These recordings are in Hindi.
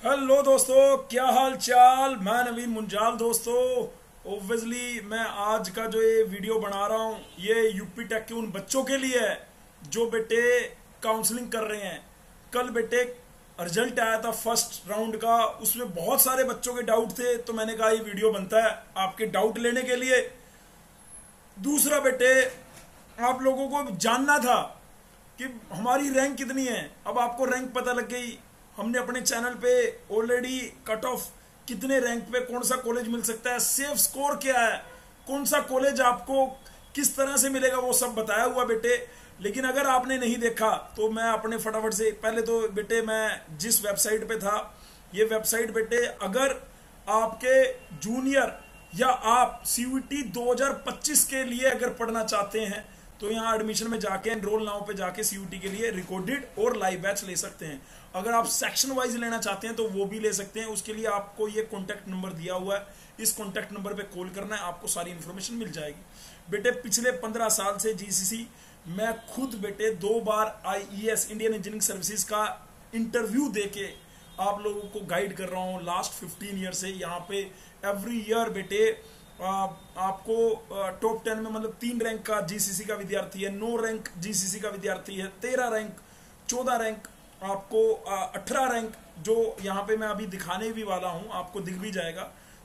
हेलो दोस्तों, क्या हाल चाल। मैं नवीन मुंजाल। दोस्तों ओब्वियसली मैं आज का जो ये वीडियो बना रहा हूँ ये यूपी टेक के उन बच्चों के लिए है जो बेटे काउंसलिंग कर रहे हैं। कल बेटे रिजल्ट आया था फर्स्ट राउंड का, उसमें बहुत सारे बच्चों के डाउट थे, तो मैंने कहा ये वीडियो बनता है आपके डाउट लेने के लिए। दूसरा बेटे, आप लोगों को जानना था कि हमारी रैंक कितनी है। अब आपको रैंक पता लग गई। हमने अपने चैनल पे ऑलरेडी कट ऑफ कितने रैंक पे कौन सा कॉलेज मिल सकता है, सेफ स्कोर क्या है, कौन सा कॉलेज आपको किस तरह से मिलेगा, वो सब बताया हुआ बेटे। लेकिन अगर आपने नहीं देखा तो मैं अपने फटाफट से पहले तो बेटे मैं जिस वेबसाइट पे था, ये वेबसाइट बेटे अगर आपके जूनियर या आप सीयूटी 2025 के लिए अगर पढ़ना चाहते हैं तो यहाँ एडमिशन में जाके एनरोल नाउ पे जाके सीयूटी के लिए रिकॉर्डेड और लाइव बैच ले सकते हैं। अगर आप सेक्शन वाइज लेना चाहते हैं तो वो भी ले सकते हैं। उसके लिए आपको ये कॉन्टैक्ट नंबर दिया हुआ है, इस कॉन्टैक्ट नंबर पे कॉल करना है, आपको सारी इन्फॉर्मेशन मिल जाएगी। बेटे पिछले 15 साल से जीसीसी मैं खुद बेटे 2 बार आईईएस इंडियन इंजीनियरिंग सर्विसेज का इंटरव्यू देके आप लोगों को गाइड कर रहा हूँ लास्ट 15 ईयर से। यहाँ पे एवरी ईयर बेटे आपको टॉप 10 में मतलब 3 रैंक का जीसीसी का विद्यार्थी है, 9 रैंक जीसीसी का विद्यार्थी है, 13 रैंक, 14 रैंक, आपको 18 रैंक जो यहाँ पे मैं अभी दिखाने भी वाला हूँ, आपको दिख भी जाएगा।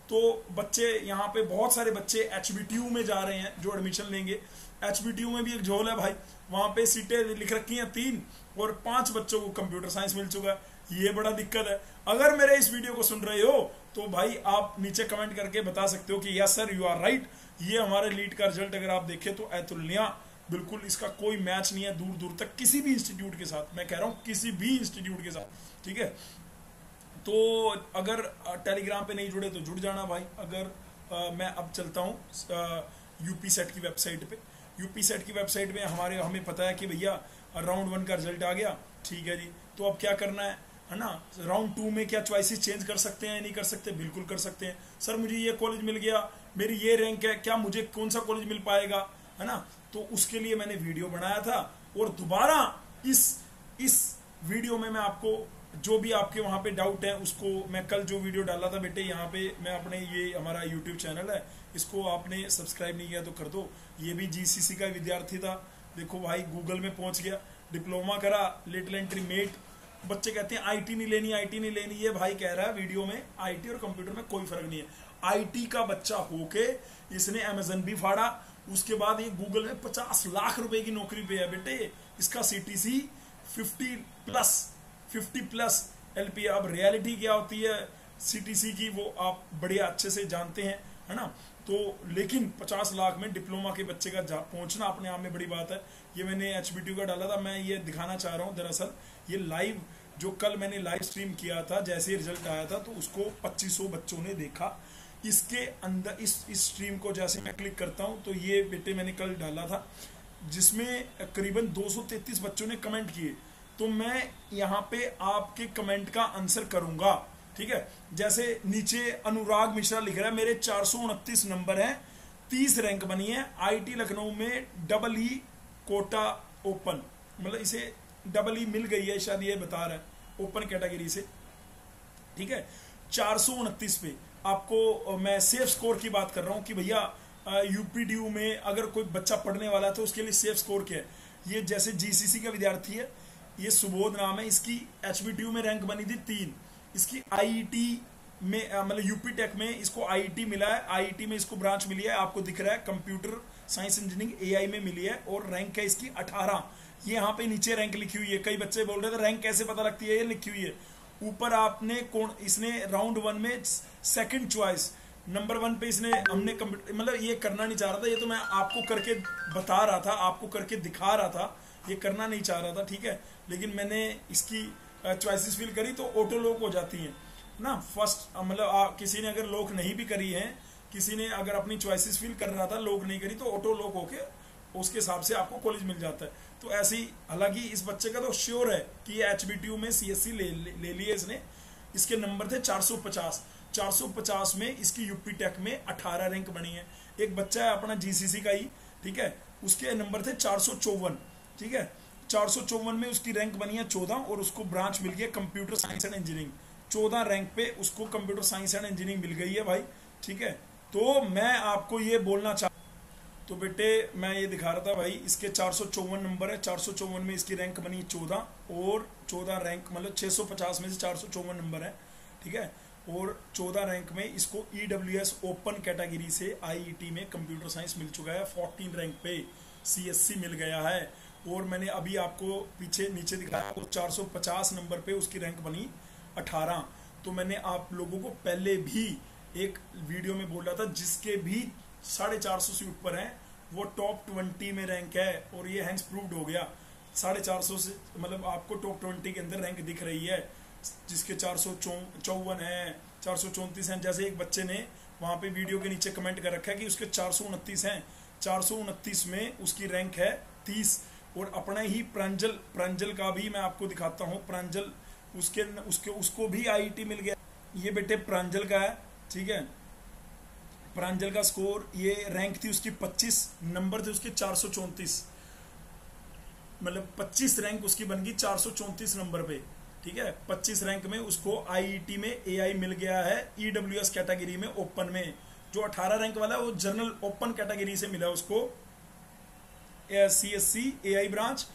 तो बच्चे यहाँ पे बहुत सारे बच्चे एचबीटीयू में जा रहे हैं जो एडमिशन लेंगे। एचबीटीयू में भी एक झोल है भाई, वहां पे सीटें लिख रखी हैं 3 और 5 बच्चों को कंप्यूटर साइंस मिल चुका है। ये बड़ा दिक्कत है। अगर मेरे इस वीडियो को सुन रहे हो तो भाई आप नीचे कमेंट करके बता सकते हो कि yes sir you are right. ये हमारे लीड का रिजल्ट अगर आप देखें तो अतुलनीय, बिल्कुल इसका कोई मैच नहीं है दूर दूर तक किसी भी इंस्टीट्यूट के साथ। मैं कह रहा हूँ किसी भी इंस्टीट्यूट के साथ, ठीक है। तो अगर टेलीग्राम पे नहीं जुड़े तो जुड़ जाना भाई। अगर मैं अब चलता हूँ यूपी सेट की वेबसाइट पे। यूपी सेट की वेबसाइट में हमें पता है कि भैया राउंड 1 का रिजल्ट आ गया, ठीक है जी। तो अब क्या करना है ना, राउंड 2 में क्या चॉइसेस चेंज कर सकते हैं, नहीं कर सकते? बिल्कुल कर सकते हैं। सर मुझे ये कॉलेज मिल गया, मेरी ये रैंक है, क्या मुझे कौन सा कॉलेज मिल पाएगा, है ना। तो उसके लिए मैंने वीडियो बनाया था और दोबारा इस वीडियो में मैं आपको जो भी आपके वहां पे डाउट है उसको मैं कल जो वीडियो डाला था बेटे, यहाँ पे मैं अपने ये हमारा यूट्यूब चैनल है, इसको आपने सब्सक्राइब नहीं किया तो कर दो। ये भी जीसीसी का विद्यार्थी था, देखो भाई गूगल में पहुंच गया, डिप्लोमा करा, लिटिल एंट्री मेट। बच्चे कहते हैं आईटी नहीं लेनी, आईटी नहीं लेनी। ये भाई कह रहा है वीडियो में आईटी और कंप्यूटर में कोई फर्क नहीं है। आईटी का बच्चा होके इसने अमेजन भी फाड़ा, उसके बाद ये गूगल में 50 लाख रुपए की नौकरी पे है बेटे। इसका सीटीसी 50 प्लस एलपी। अब रियलिटी क्या होती है सीटीसी की वो आप बड़े अच्छे से जानते हैं, है ना। तो लेकिन 50 लाख में डिप्लोमा के बच्चे का पहुंचना अपने आप में बड़ी बात है। ये मैंने एचबीटीयू का डाला था, मैं ये दिखाना चाह रहा हूँ। दरअसल ये लाइव जो कल मैंने लाइव स्ट्रीम किया था, जैसे ही रिजल्ट आया था तो उसको 2500 बच्चों ने देखा। इसके अंदर इस स्ट्रीम को जैसे मैं क्लिक करता हूँ तो ये बेटे मैंने कल डाला था जिसमें करीबन 233 बच्चों ने कमेंट किए। तो मैं यहाँ पे आपके कमेंट का आंसर करूंगा, ठीक है। जैसे नीचे अनुराग मिश्रा लिख रहा है मेरे 429 नंबर हैं, 30 रैंक बनी है, आईटी लखनऊ में डबल ई कोटा ओपन, मतलब इसे डबल ई मिल गई है शायद, ये बता रहा है ओपन कैटेगरी से, ठीक है। 429 पे आपको मैं सेफ स्कोर की बात कर रहा हूं कि भैया यूपीडीयू में अगर कोई बच्चा पढ़ने वाला है तो उसके लिए सेफ स्कोर क्या है। ये जैसे जीसीसी का विद्यार्थी है, ये सुबोध नाम है, इसकी एचबीटीयू में रैंक बनी थी 3, इसकी आईईटी में मतलब यूपी टेक में इसको आईईटी मिला है, आईईटी में इसको ब्रांच मिली है, आपको दिख रहा है कंप्यूटर साइंस इंजीनियरिंग एआई में मिली है और रैंक है इसकी 18। ये यहाँ पे नीचे रैंक लिखी हुई है। कई बच्चे बोल रहे थे रैंक कैसे पता लगती है, ये लिखी हुई है ऊपर। आपने कौन इसने राउंड 1 में सेकंड चॉइस नंबर 1 पे इसने हमने मतलब ये करना नहीं चाह रहा था, ये तो मैं आपको करके बता रहा था, आपको करके दिखा रहा था, ये करना नहीं चाह रहा था, ठीक है। लेकिन मैंने इसकी चॉइसेस फिल करी तो ऑटो लॉक हो जाती हैं ना। फर्स्ट मतलब किसी ने अगर लॉक नहीं भी करी है, किसी ने अगर अपनी चॉइसेस फिल कर रहा था लॉक नहीं करी तो ऑटो लॉक होके उसके हिसाब से आपको कॉलेज मिल जाता है। तो ऐसे ही हालांकि इस बच्चे का तो श्योर है कि ये एचबीटीयू में सीएससी ले लिए इसने। इसके नंबर थे 450 में इसकी यूपी टेक में 18 रैंक बनी है। एक बच्चा है अपना जीसीसी का ही, ठीक है, उसके नंबर थे 454, ठीक है। 454 में उसकी रैंक बनी है 14 और उसको ब्रांच मिल गया computer science and engineering. 14 rank पे उसको कंप्यूटर साइंस एंड इंजीनियरिंग मिल गई है भाई, ठीक है। तो मैं आपको ये बोलना तो बेटे मैं ये दिखा रहा था भाई, इसके 454 नंबर है, 454 में इसकी रैंक बनी 14, और 14 रैंक मतलब 650 में से 454 नंबर है, ठीक है। और 14 रैंक में इसको EWS ओपन कैटेगरी से IET में कंप्यूटर साइंस मिल चुका है, 14 रैंक पे CSC मिल गया है। और मैंने अभी आपको पीछे नीचे दिखाया, 450 नंबर पे उसकी रैंक बनी 18। तो मैंने आप लोगों को पहले भी एक वीडियो में बोला था, जिसके भी 450 से ऊपर है वो टॉप 20 में रैंक है, और ये हैंस प्रूव्ड हो गया। 450 से मतलब आपको टॉप 20 के अंदर रैंक दिख रही है, जिसके 454 है, 434 हैं। जैसे एक बच्चे ने वहां पे वीडियो के नीचे कमेंट कर रखा है कि उसके 429 हैं, 429 में उसकी रैंक है 30। और अपना ही प्रांजल का भी मैं आपको दिखाता हूँ, प्रांजल उसको भी IET मिल गया। ये बेटे प्रांजल का है, ठीक है। प्रांजल का स्कोर, ये रैंक थी उसकी 25, नंबर थे उसके 434, मतलब 25 रैंक उसकी बन गई 434 नंबर पे, ठीक है। 25 रैंक में उसको IET में AI मिल गया है, EWS कैटेगरी में ओपन में। जो 18 रैंक वाला है वो जनरल ओपन कैटेगरी से मिला उसको CSC AI ब्रांच,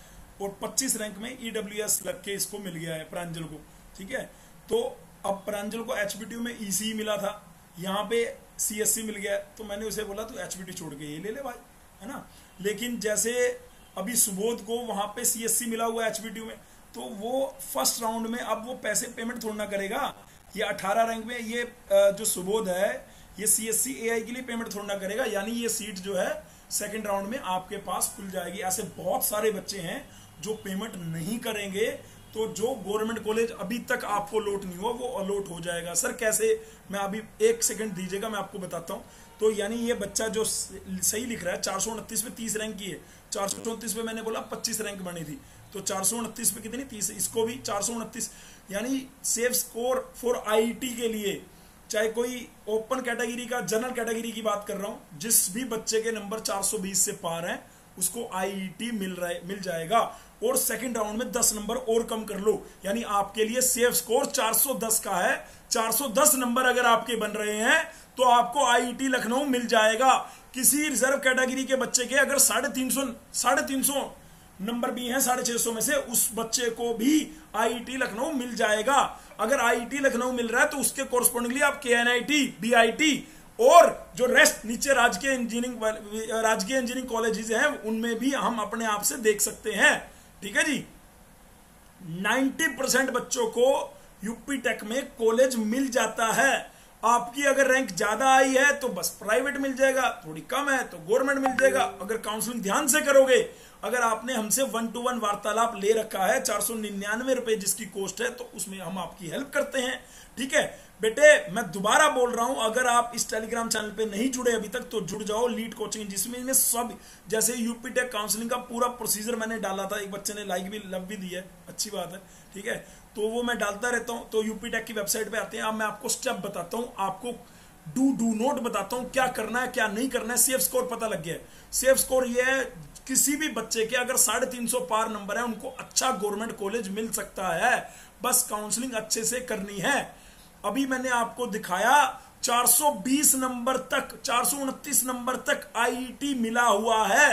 और 25 रैंक में EWS लग के इसको मिल गया है प्रांजल को, ठीक है। तो अब प्रांजल को HBTU में ECE मिला था, यहाँ पे CSC मिल गया, तो मैंने उसे बोला तो HBTU छोड़ के ये ले ले भाई, है ना। लेकिन जैसे अभी सुबोध को वहां पे CSC मिला हुआ है HBTU में, तो वो फर्स्ट राउंड में अब वो पैसे पेमेंट थोड़ा ना करेगा। ये 18 रैंक में ये जो सुबोध है ये CSC AI के लिए पेमेंट थोड़ा ना करेगा, यानी ये सीट जो है सेकंड राउंड में आपके पास खुल जाएगी। ऐसे बहुत सारे बच्चे हैं जो पेमेंट नहीं करेंगे, तो जो गवर्नमेंट कॉलेज अभी तक आपको अलॉट नहीं हुआ वो अलॉट हो जाएगा। सर कैसे, मैं अभी 1 सेकंड दीजिएगा, मैं आपको बताता हूँ। तो यानी ये बच्चा जो सही लिख रहा है 429 पे 30 रैंक की है, 434 पे मैंने बोला 25 रैंक बनी थी, तो 429 पे कितनी 30, इसको भी 429, यानी सेफ स्कोर फॉर IET के लिए, चाहे कोई ओपन कैटेगरी का, जनरल कैटेगरी की बात कर रहा हूं, जिस भी बच्चे के नंबर 420 से पार है उसको IET मिल जाएगा। और सेकंड राउंड में 10 नंबर और कम कर लो, यानी आपके लिए सेफ स्कोर 410 का है। 410 नंबर अगर आपके बन रहे हैं तो आपको IET लखनऊ मिल जाएगा। किसी रिजर्व कैटेगरी के बच्चे के अगर 350 नंबर भी हैं 650 में से, उस बच्चे को भी IET लखनऊ मिल जाएगा। अगर IET लखनऊ मिल रहा है तो उसके कोरस्पोंडिंगली आप KNIT, BIT और जो रेस्ट नीचे राजकीय इंजीनियरिंग कॉलेजेस हैं उनमें भी हम अपने आप से देख सकते हैं, ठीक है जी। 90% बच्चों को यूपी टेक में कॉलेज मिल जाता है। आपकी अगर रैंक ज्यादा आई है तो बस प्राइवेट मिल जाएगा, थोड़ी कम है तो गवर्नमेंट मिल जाएगा। अगर काउंसलिंग ध्यान से करोगे, अगर आपने हमसे 1-to-1 वार्तालाप ले रखा है 499 रुपए जिसकी कॉस्ट है, तो उसमें हम आपकी हेल्प करते हैं, ठीक है बेटे। मैं दोबारा बोल रहा हूं, अगर आप इस टेलीग्राम चैनल पे नहीं जुड़े अभी तक तो जुड़ जाओ, लीड कोचिंग, जिसमें सब जैसे यूपी टेक काउंसलिंग का पूरा प्रोसीजर मैंने डाला था, एक बच्चे ने लाइक भी लव भी दी है, अच्छी बात है, ठीक है। तो वो मैं डालता रहता हूं। तो यूपी टेक की वेबसाइट पे आते हैं, अब मैं आपको स्टेप बताता हूं, आपको डू नोट बताता हूं, क्या करना है क्या नहीं करना है। सेफ स्कोर पता लग गया है। सेफ स्कोर ये है, किसी भी बच्चे के अगर 350 पार नंबर है उनको अच्छा गवर्नमेंट कॉलेज मिल सकता है, बस काउंसलिंग अच्छे से करनी है। अभी मैंने आपको दिखाया 420 नंबर तक, 429 नंबर तक IET मिला हुआ है,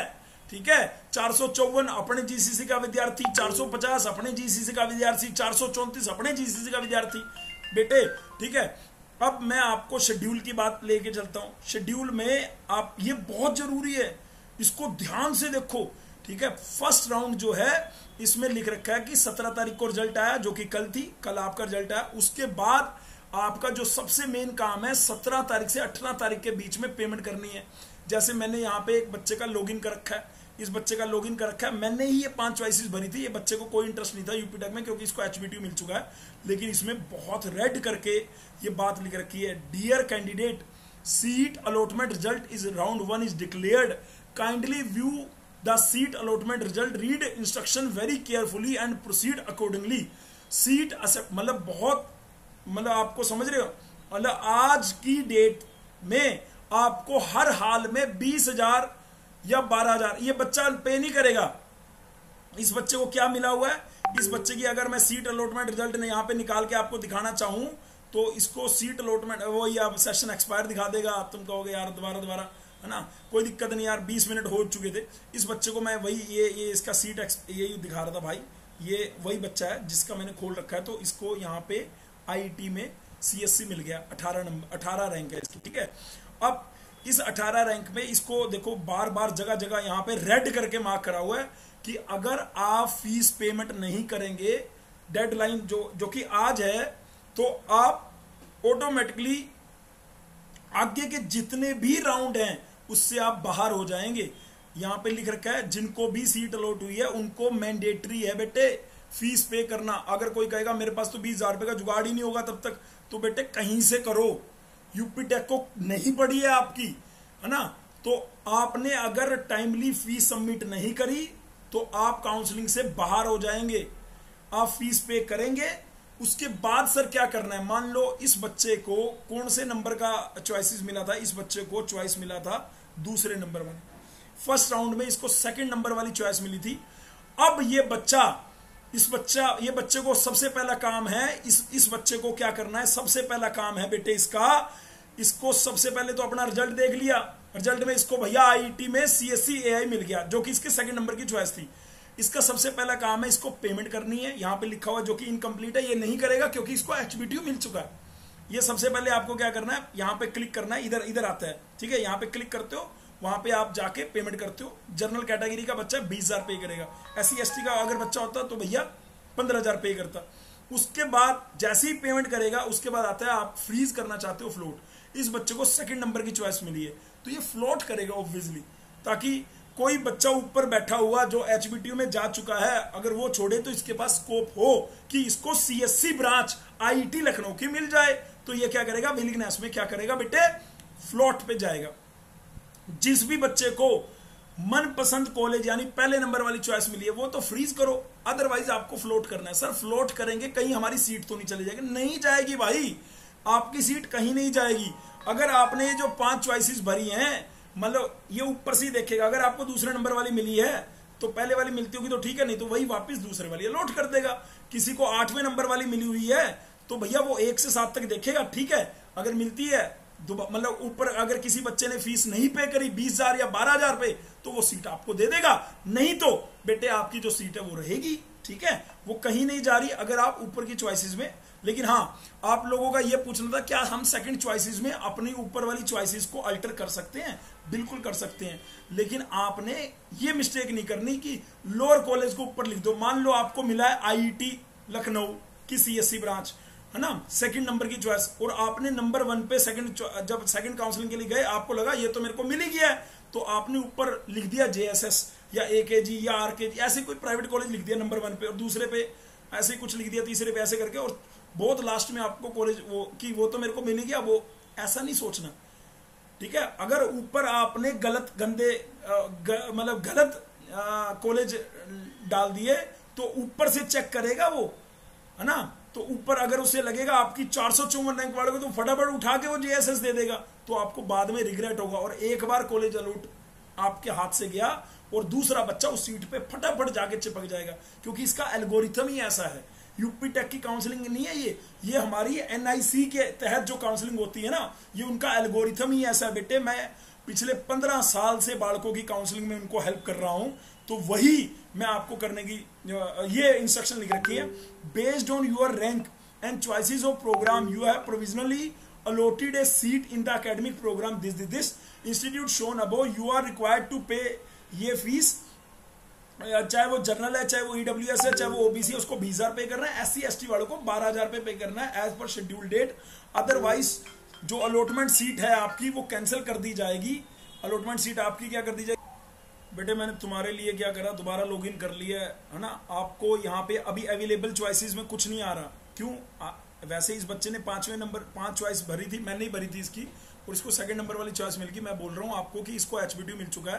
ठीक है। 454 अपने GCC का विद्यार्थी, 450 अपने GCC का विद्यार्थी, 434 अपने GCC का विद्यार्थी बेटे, ठीक है। अब मैं आपको शेड्यूल की बात लेके चलता हूं। शेड्यूल में आप, ये बहुत जरूरी है, इसको ध्यान से देखो, ठीक है। फर्स्ट राउंड जो है इसमें लिख रखा है कि 17 तारीख को रिजल्ट आया, जो कि कल थी, कल आपका रिजल्ट आया। उसके बाद आपका जो सबसे मेन काम है 17 तारीख से 18 तारीख के बीच में पेमेंट करनी है। जैसे मैंने यहाँ पे एक बच्चे का लॉगिन कर रखा है, इस बच्चे का लॉगिन कर रखा है, मैंने ही ये 5 चॉइसेस भरी थी। ये बच्चे को कोई इंटरेस्ट नहीं था यूपी टेक में क्योंकि इसको HBTU मिल चुका है, लेकिन इसमें बहुत रेड करके ये बात लिख रखी है, dear candidate, seat allotment result is round 1 is declared, kindly view the seat allotment result, read instruction very carefully and proceed accordingly. Seat मतलब बहुत, मतलब आपको समझ रहे हो, मतलब आज की डेट में आपको हर हाल में 20,000 या 12,000 ये बच्चा पे नहीं करेगा। इस बच्चे को क्या मिला हुआ है, इस बच्चे की अगर मैं सीट अलॉटमेंट रिजल्ट ने यहाँ पे निकाल के आपको दिखाना चाहूँ तो इसको सीट अलॉटमेंट वो ये अब सेशन एक्सपायर दिखा देगा, तुम कहोगे यार दोबारा है ना, कोई दिक्कत नहीं यार, 20 मिनट हो चुके थे। इस बच्चे को मैं वही ये इसका सीट यही दिखा रहा था भाई, ये वही बच्चा है जिसका मैंने खोल रखा है। तो इसको यहाँ पे आईआईटी में सीएससी मिल गया, 18 रैंक है इसकी, ठीक है। अब इस 18 रैंक में इसको देखो बार बार जगह जगह यहाँ पे रेड करके मार्क करा हुआ है कि अगर आप फीस पेमेंट नहीं करेंगे, डेडलाइन जो कि आज है, तो आप ऑटोमेटिकली आगे के जितने भी राउंड हैं उससे आप बाहर हो जाएंगे। यहां पे लिख रखा है जिनको भी सीट अलॉट हुई है उनको मैंडेटरी है बेटे फीस पे करना। अगर कोई कहेगा मेरे पास तो 20,000 रुपए का जुगाड़ ही नहीं होगा तब तक, तो बेटे कहीं से करो, यूपी टेक को नहीं पड़ी है आपकी, है ना। तो आपने अगर टाइमली फीस सबमिट नहीं करी तो आप काउंसलिंग से बाहर हो जाएंगे। आप फीस पे करेंगे, उसके बाद सर क्या करना है, मान लो इस बच्चे को कौन से नंबर का चॉइसेस मिला था, इस बच्चे को चॉइस मिला था दूसरे नंबर में, फर्स्ट राउंड में इसको सेकंड नंबर वाली चॉइस मिली थी। अब ये बच्चे को सबसे पहला काम है, इस बच्चे को क्या करना है, सबसे पहला काम है बेटे इसको सबसे पहले तो अपना रिजल्ट देख लिया, रिजल्ट में इसको भैया आईआईटी में सीएससी एआई मिल गया जो कि इसके सेकंड नंबर की चॉइस थी। इसका सबसे पहला काम है इसको पेमेंट करनी है, यहां पे लिखा हुआ जो कि इनकम्प्लीट है, ये नहीं करेगा क्योंकि इसको एचबीटीयू मिल चुका है। ये सबसे पहले आपको क्या करना है, यहां पे क्लिक करना है, इधर आता है, ठीक है, यहां पे क्लिक करते हो, वहां पे आप जाके पेमेंट करते हो। जनरल कैटेगरी का बच्चा 20,000 पे करेगा, SC ST का अगर बच्चा होता तो भैया 15,000 पे करता। उसके बाद जैसे ही पेमेंट करेगा उसके बाद आता है आप फ्रीज करना चाहते हो फ्लोट। इस बच्चे को सेकंड नंबर की चॉइस मिली है तो ये फ्लोट करेगा ऑब्वियसली, ताकि कोई बच्चा ऊपर बैठा हुआ जो एचबीटीयू में जा चुका है अगर वो छोड़े तो इसके पास स्कोप हो कि इसको सीएससी ब्रांच आईआईटी लखनऊ की मिल जाए, तो ये क्या करेगा, विलिंगनेस में क्या करेगा बेटे, फ्लोट पे जाएगा। जिस भी बच्चे को मनपसंद कॉलेज यानी पहले नंबर वाली चॉइस मिली है वो तो फ्रीज करो, अदरवाइज आपको फ्लोट करना है। सर फ्लोट करेंगे कहीं हमारी सीट तो नहीं चली जाएगी, नहीं जाएगी भाई, आपकी सीट कहीं नहीं जाएगी। अगर आपने जो 5 चॉइसेस भरी हैं, मतलब ये ऊपर से ही देखेगा, अगर आपको दूसरे नंबर वाली मिली है तो पहले वाली मिलती होगी तो ठीक है, नहीं तो वही वापस दूसरे वाली अलॉट कर देगा। किसी को 8वें नंबर वाली मिली हुई है तो भैया वो 1 से 7 तक देखेगा, ठीक है, अगर मिलती है मतलब ऊपर अगर किसी बच्चे ने फीस नहीं पे करी 20,000 या 12,000 पे तो वो सीट आपको दे देगा, नहीं तो बेटे आपकी जो सीट है वो रहेगी, ठीक है, वो कहीं नहीं जा रही अगर आप ऊपर की चॉइसेस में। लेकिन हाँ, आप लोगों का ये पूछना था क्या हम सेकंड चॉइसेस में अपनी ऊपर वाली चॉइसेस को अल्टर कर सकते हैं, बिल्कुल कर सकते हैं, लेकिन आपने ये मिस्टेक नहीं करनी कि लोअर कॉलेज को ऊपर लिख दो। मान लो आपको मिला है आईआईटी लखनऊ की सीएससी ब्रांच, है ना, सेकंड नंबर की चॉइस, और आपने नंबर 1 पे जब सेकंड काउंसलिंग के लिए गए आपको लगा ये तो मेरे को मिल ही गया है, तो आपने ऊपर लिख दिया JSS या AKG या RKG, ऐसे कोई प्राइवेट कॉलेज लिख दिया नंबर 1 पे, और दूसरे पे ऐसे कुछ लिख दिया, तीसरे पे ऐसे करके, और बहुत लास्ट में आपको कॉलेज वो तो मेरे को मिल गया, वो ऐसा नहीं सोचना, ठीक है। अगर ऊपर आपने गलत कॉलेज डाल दिए तो ऊपर से चेक करेगा वो, है ना, तो ऊपर अगर उसे लगेगा आपकी 454 रैंक वाले को तो फटाफट उठा के वो JSS दे देगा, तो आपको बाद में रिग्रेट होगा। और एक बार कॉलेज अलॉट आपके हाथ से गया और दूसरा बच्चा उस सीट पे फटाफट जाके चिपक जाएगा, क्योंकि इसका एल्गोरिथम ही ऐसा है। यूपी टेक की काउंसलिंग नहीं है ये हमारी NIC के तहत जो काउंसलिंग होती है ना, ये उनका एल्गोरिथम ही ऐसा है बेटे। मैं पिछले 15 साल से बालकों की काउंसलिंग में उनको हेल्प कर रहा हूं, तो वही मैं आपको करने की ये इंस्ट्रक्शन लिख रखी है। Based on your rank and choices of program you have provisionally allotted a seat in the academic program this institute shown above, you are required to pay ये फीस, चाहे वो जनरल है, चाहे वो EWS है, चाहे वो OBC है, उसको 20,000 पे करना है, SC ST वालों को 12,000 पे करना है एज पर शेड्यूल डेट। अदरवाइज जो अलॉटमेंट सीट है आपकी वो कैंसिल कर दी जाएगी। अलॉटमेंट सीट आपकी क्या कर दी जाएगी बेटे, मैंने तुम्हारे लिए क्या करा, दोबारा लॉगिन कर लिया है ना। आपको यहाँ पे अभी अवेलेबल चॉइसेस में कुछ नहीं आ रहा, क्यों, वैसे इस बच्चे ने 5वें नंबर 5 चॉइस भरी थी, मैंने नहीं भरी थी इसकी, और इसको सेकंड नंबर वाली चॉइस मिल गई। मैं बोल रहा हूँ आपको कि इसको एचबीटीयू मिल चुका है,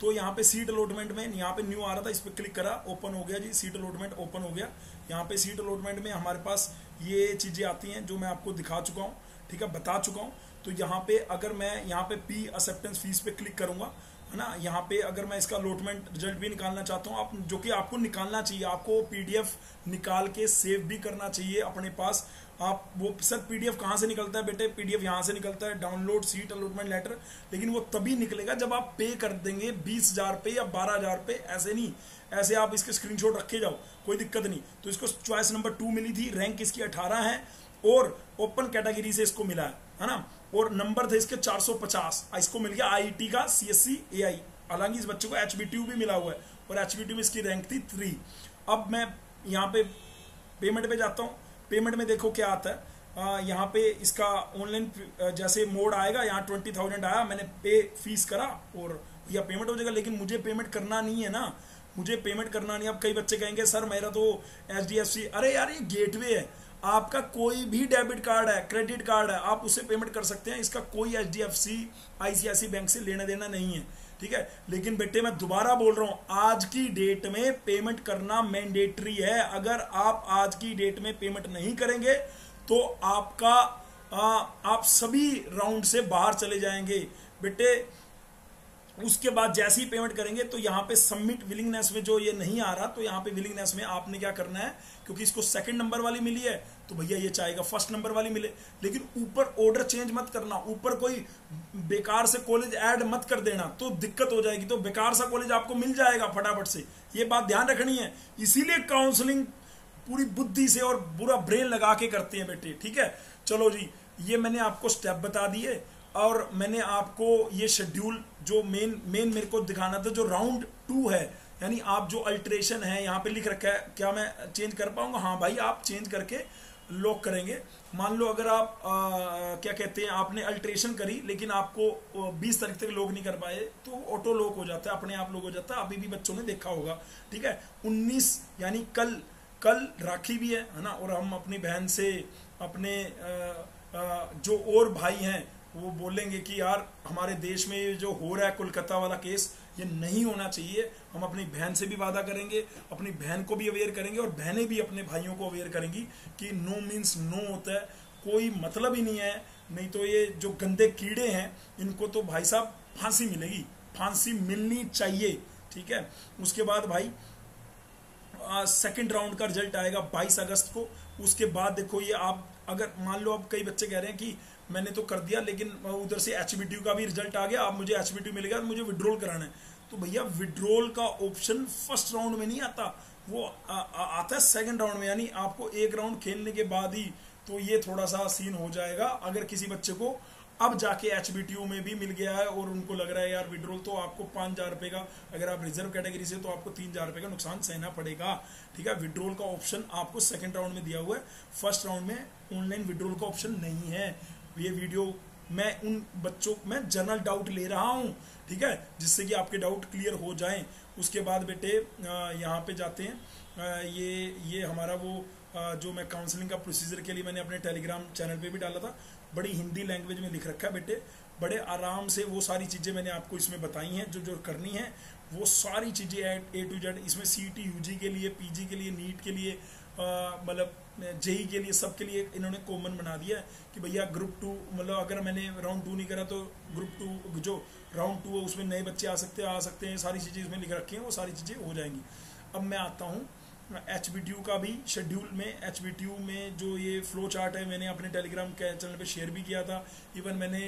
तो यहाँ पे सीट अलॉटमेंट में यहाँ पे न्यू आ रहा था, इस पर क्लिक करा, ओपन हो गया जी, सीट अलॉटमेंट ओपन हो गया। यहाँ पे सीट अलॉटमेंट में हमारे पास ये चीजें आती हैं जो मैं आपको दिखा चुका हूँ, ठीक है, बता चुका हूँ। तो यहाँ पे अगर मैं यहाँ पे P एक्सेप्टेंस फीस पे क्लिक करूंगा है ना। यहाँ पे अगर मैं इसका अलॉटमेंट रिजल्ट भी निकालना चाहता हूँ, आप जो कि आपको निकालना चाहिए, आपको पीडीएफ निकाल के सेव भी करना चाहिए अपने पास। आप वो सर पीडीएफ कहाँ से निकलता है बेटे, पीडीएफ यहाँ से निकलता है, डाउनलोड सीट अलॉटमेंट लेटर, लेकिन वो तभी निकलेगा जब आप पे कर देंगे 20,000 पे या 12,000 पे। ऐसे नहीं, ऐसे आप इसके स्क्रीनशॉट रखे जाओ, कोई दिक्कत नहीं। तो इसको चॉइस नंबर 2 मिली थी, रैंक इसकी 18 है और ओपन कैटेगरी से इसको मिला है ना। और नंबर थे इसके 450, इसको मिल गया आईटी का सीएससी एआई। हालांकि इस बच्चे को एचबीटीयू भी मिला हुआ है और एचबीटीयू में इसकी रैंक थी 3। अब मैं यहाँ पे पेमेंट पे जाता हूँ। पेमेंट में देखो क्या आता है, यहाँ पे इसका ऑनलाइन जैसे मोड आएगा, यहाँ 20,000 आया, मैंने पे फीस करा और या पेमेंट हो जाएगा। लेकिन मुझे पेमेंट करना नहीं है ना, मुझे पेमेंट करना नहीं। अब कई बच्चे कहेंगे सर मेरा तो एचडीएफसी, अरे यार ये गेटवे है, आपका कोई भी डेबिट कार्ड है, क्रेडिट कार्ड है, आप उससे पेमेंट कर सकते हैं। इसका कोई एचडीएफसी आईसीआईसी बैंक से लेना देना नहीं है, ठीक है। लेकिन बेटे मैं दोबारा बोल रहा हूं, आज की डेट में पेमेंट करना मैंडेटरी है। अगर आप आज की डेट में पेमेंट नहीं करेंगे तो आपका आप सभी राउंड से बाहर चले जाएंगे बेटे। उसके बाद जैसे ही पेमेंट करेंगे तो यहाँ पे सबमिट विलिंगनेस में जो ये नहीं आ रहा, तो यहाँ पे विलिंगनेस में आपने क्या करना है, क्योंकि इसको सेकंड नंबर वाली मिली है तो भैया ये चाहेगा फर्स्ट नंबर वाली मिले। लेकिन ऊपर ऑर्डर चेंज मत करना, ऊपर कोई बेकार से कॉलेज ऐड मत कर देना, तो दिक्कत हो जाएगी। तो बेकार सा कॉलेज आपको मिल जाएगा फटाफट से, ये बात ध्यान रखनी है। इसीलिए काउंसलिंग पूरी बुद्धि से और पूरा ब्रेन लगा के करते हैं बेटे, ठीक है। चलो जी, ये मैंने आपको स्टेप बता दिए और मैंने आपको ये शेड्यूल जो मेन मेरे को दिखाना था, जो राउंड 2 है, यानी आप जो अल्टरेशन है यहाँ पे लिख रखा है, क्या मैं चेंज कर पाऊंगा? हाँ भाई, आप चेंज करके लॉक करेंगे। मान लो अगर आप क्या कहते हैं, आपने अल्टरेशन करी लेकिन आपको 20 तारीख तक लॉक नहीं कर पाए, तो ऑटो लॉक हो जाता है, अपने आप लॉक हो जाता है। अभी भी बच्चों ने देखा होगा, ठीक है। 19 यानी कल राखी भी है ना, और हम अपनी बहन से अपने जो और भाई हैं वो बोलेंगे कि यार हमारे देश में ये जो हो रहा है कोलकाता वाला केस, ये नहीं होना चाहिए। हम अपनी बहन से भी वादा करेंगे, अपनी बहन को भी अवेयर करेंगे और बहनें भी अपने भाइयों को अवेयर करेंगी कि नो मीन्स नो होता है, कोई मतलब ही नहीं है। नहीं तो ये जो गंदे कीड़े हैं इनको तो भाई साहब फांसी मिलेगी, फांसी मिलनी चाहिए, ठीक है। उसके बाद भाई सेकंड राउंड का रिजल्ट आएगा 22 अगस्त को। उसके बाद देखो ये आप अगर मान लो, अब कई बच्चे कह रहे हैं कि मैंने तो कर दिया लेकिन उधर से एचबीटीयू का भी रिजल्ट आ गया, अब मुझे एचबीटीयू मिलेगा, मुझे विड्रॉल कराना है। तो भैया विड्रॉल का ऑप्शन फर्स्ट राउंड में नहीं आता, वो आता है सेकंड राउंड में, यानी आपको एक राउंड खेलने के बाद ही। तो ये थोड़ा सा सीन हो जाएगा अगर किसी बच्चे को अब जाके एचबीटीयू में भी मिल गया है और उनको लग रहा है यार विड्रॉल, तो आपको 5,000 रुपए का, अगर आप रिजर्व कैटेगरी से तो आपको 3,000 रुपए का नुकसान सहना पड़ेगा, ठीक है। विड्रॉल का ऑप्शन आपको सेकंड राउंड में दिया हुआ है, फर्स्ट राउंड में ऑनलाइन विड्रॉल का ऑप्शन नहीं है। ये वीडियो मैं उन बच्चों में जनरल डाउट ले रहा हूं, ठीक है, जिससे कि आपके डाउट क्लियर हो जाएं। उसके बाद बेटे यहाँ पे जाते हैं, ये हमारा वो जो मैं काउंसलिंग का प्रोसीजर के लिए मैंने अपने टेलीग्राम चैनल पे भी डाला था, बड़ी हिंदी लैंग्वेज में लिख रखा है बेटे, बड़े आराम से वो सारी चीज़ें मैंने आपको इसमें बताई हैं, जो करनी है वो सारी चीज़ें A to Z इसमें CET UG के लिए, PG के लिए, नीट के लिए, मतलब जेई के लिए, सब के लिए इन्होंने कॉमन बना दिया है कि भैया ग्रुप 2, मतलब अगर मैंने राउंड 2 नहीं करा तो ग्रुप 2 जो राउंड 2 है उसमें नए बच्चे आ सकते हैं, सारी चीज़ें इसमें लिख रखी हैं, वो सारी चीज़ें हो जाएंगी। अब मैं आता हूँ एचबीटीयू का भी शेड्यूल में। एचबीटीयू में जो ये फ्लो चार्ट है मैंने अपने टेलीग्राम के चैनल पे शेयर भी किया था, इवन मैंने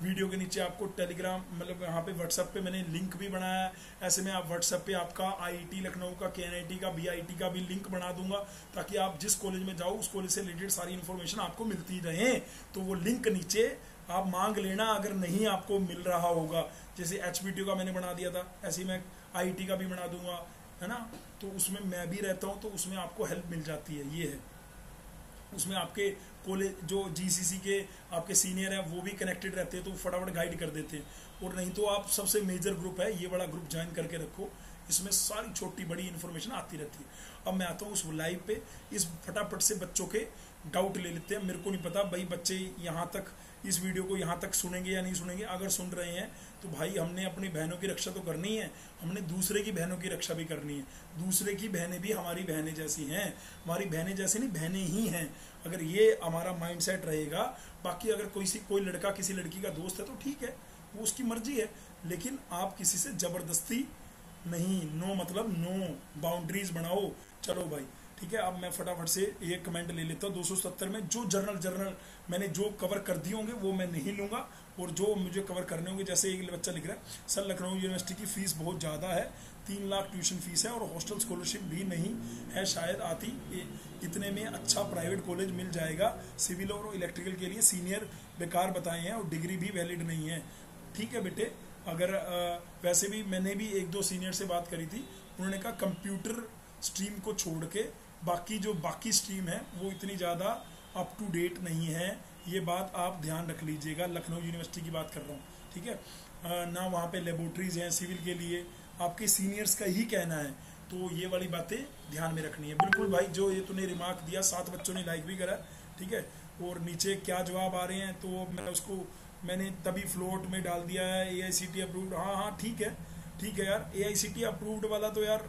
वीडियो के नीचे आपको टेलीग्राम मतलब यहाँ पे व्हाट्सएप पे मैंने लिंक भी बनाया है। ऐसे में आप व्हाट्सएप पे आपका आईआईटी लखनऊ का, केएनआईटी का, बीआईटी का भी लिंक बना दूंगा, ताकि आप जिस कॉलेज में जाओ उस कॉलेज से रिलेटेड सारी इन्फॉर्मेशन आपको मिलती रहे। तो वो लिंक नीचे आप मांग लेना अगर नहीं आपको मिल रहा होगा। जैसे एचबीटीयू का मैंने बना दिया था, ऐसे ही मैं आईआईटी का भी बना दूंगा, है ना। तो उसमें मैं भी रहता हूँ, तो उसमें आपको हेल्प मिल जाती है। ये है उसमें आपके कॉलेज जो जीसीसी के आपके सीनियर हैं वो भी कनेक्टेड रहते हैं, तो फटाफट गाइड कर देते हैं। और नहीं तो आप सबसे मेजर ग्रुप है, ये बड़ा ग्रुप ज्वाइन करके रखो, इसमें सारी छोटी बड़ी इन्फॉर्मेशन आती रहती है। अब मैं आता हूँ उस लाइव पे, इस फटाफट से बच्चों के डाउट ले लेते हैं। मेरे को नहीं पता भाई बच्चे यहाँ तक इस वीडियो को यहाँ तक सुनेंगे या नहीं सुनेंगे। अगर सुन रहे हैं तो भाई हमने अपनी बहनों की रक्षा तो करनी है, हमने दूसरे की बहनों की रक्षा भी करनी है। दूसरे की बहनें भी हमारी बहनें जैसी हैं, हमारी बहनें जैसी नहीं बहनें ही हैं। अगर ये हमारा माइंडसेट रहेगा, बाकी अगर कोई लड़का किसी लड़की का दोस्त है तो ठीक है, वो उसकी मर्जी है, लेकिन आप किसी से जबरदस्ती नहीं, नो मतलब नो, बाउंड्रीज बनाओ। चलो भाई ठीक है, अब मैं फटाफट से ये कमेंट ले लेता हूँ। 270 में जो जर्नल मैंने जो कवर कर दिए होंगे वो मैं नहीं लूँगा, और जो मुझे कवर करने होंगे, जैसे एक बच्चा लिख रहा है सर लखनऊ यूनिवर्सिटी की फ़ीस बहुत ज़्यादा है, 3 लाख ट्यूशन फीस है और हॉस्टल स्कॉलरशिप भी नहीं है, शायद आती इतने में अच्छा प्राइवेट कॉलेज मिल जाएगा, सिविल और इलेक्ट्रिकल के लिए सीनियर बेकार बताए हैं और डिग्री भी वैलिड नहीं है। ठीक है बेटे, अगर वैसे भी मैंने भी 1-2 सीनियर से बात करी थी, उन्होंने कहा कंप्यूटर स्ट्रीम को छोड़ के बाकी स्ट्रीम है वो इतनी ज़्यादा अप टू डेट नहीं है, ये बात आप ध्यान रख लीजिएगा। लखनऊ यूनिवर्सिटी की बात कर रहा हूँ, ठीक है ना, वहाँ पे लेबोरेटरीज हैं सिविल के लिए, आपके सीनियर्स का ही कहना है, तो ये वाली बातें ध्यान में रखनी है। बिल्कुल भाई, जो ये तूने रिमार्क दिया 7 बच्चों ने लाइक भी करा, ठीक है, और नीचे क्या जवाब आ रहे हैं तो मैंने तभी फ्लोट में डाल दिया है AICTE अप्रूव्ड। हाँ ठीक है यार, AICTE अप्रूव्ड वाला तो यार